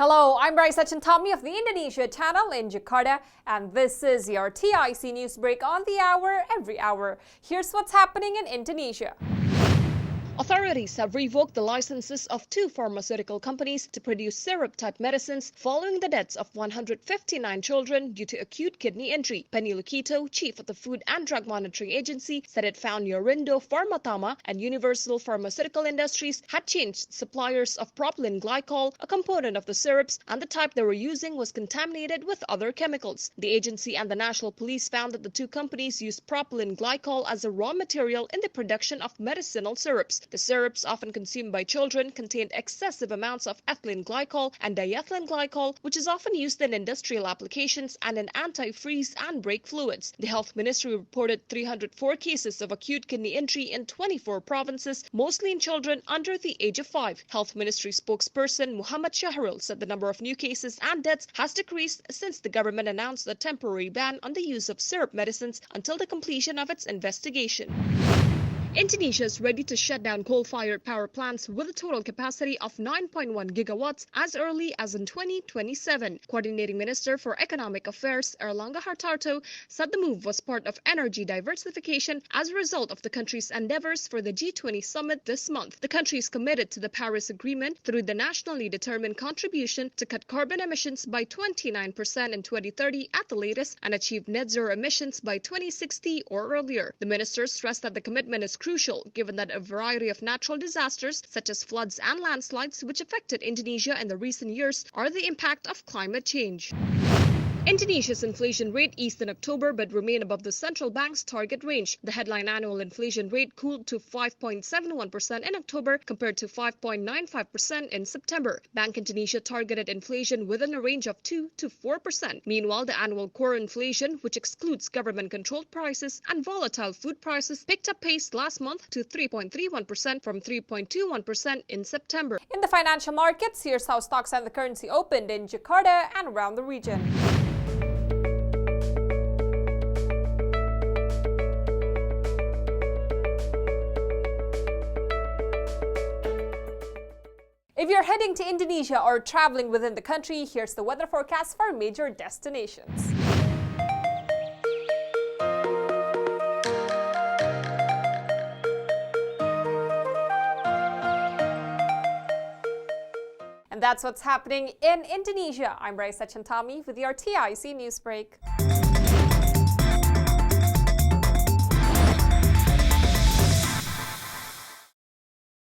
Hello, I'm Raisa Chantami of the Indonesia channel in Jakarta, and this is your TIC news break on the hour, every hour. Here's what's happening in Indonesia. Authorities have revoked the licenses of two pharmaceutical companies to produce syrup-type medicines following the deaths of 159 children due to acute kidney injury. Penny Lukito, chief of the Food and Drug Monitoring Agency, said it found Yorindo Pharmatama and Universal Pharmaceutical Industries had changed suppliers of propylene glycol, a component of the syrups, and the type they were using was contaminated with other chemicals. The agency and the National Police found that the two companies used propylene glycol as a raw material in the production of medicinal syrups. The syrups, often consumed by children, contained excessive amounts of ethylene glycol and diethylene glycol, which is often used in industrial applications and in anti-freeze and brake fluids. The Health Ministry reported 304 cases of acute kidney injury in 24 provinces, mostly in children under the age of 5. Health Ministry spokesperson Muhammad Syahrul said the number of new cases and deaths has decreased since the government announced a temporary ban on the use of syrup medicines until the completion of its investigation. Indonesia is ready to shut down coal-fired power plants with a total capacity of 9.1 gigawatts as early as in 2027. Coordinating Minister for Economic Affairs Erlangga Hartarto said the move was part of energy diversification as a result of the country's endeavors for the G20 summit this month. The country is committed to the Paris Agreement through the nationally determined contribution to cut carbon emissions by 29% in 2030 at the latest and achieve net zero emissions by 2060 or earlier. The minister stressed that the commitment is crucial given that a variety of natural disasters such as floods and landslides which affected Indonesia in the recent years are the impact of climate change. Indonesia's inflation rate eased in October but remained above the central bank's target range. The headline annual inflation rate cooled to 5.71% in October compared to 5.95% in September. Bank Indonesia targeted inflation within a range of 2 to 4%. Meanwhile, the annual core inflation, which excludes government-controlled prices and volatile food prices, picked up pace last month to 3.31% from 3.21% in September. In the financial markets, here's how stocks and the currency opened in Jakarta and around the region. If you're heading to Indonesia or traveling within the country, here's the weather forecast for major destinations. And that's what's happening in Indonesia. I'm Raisa Chantami with your TIC Newsbreak.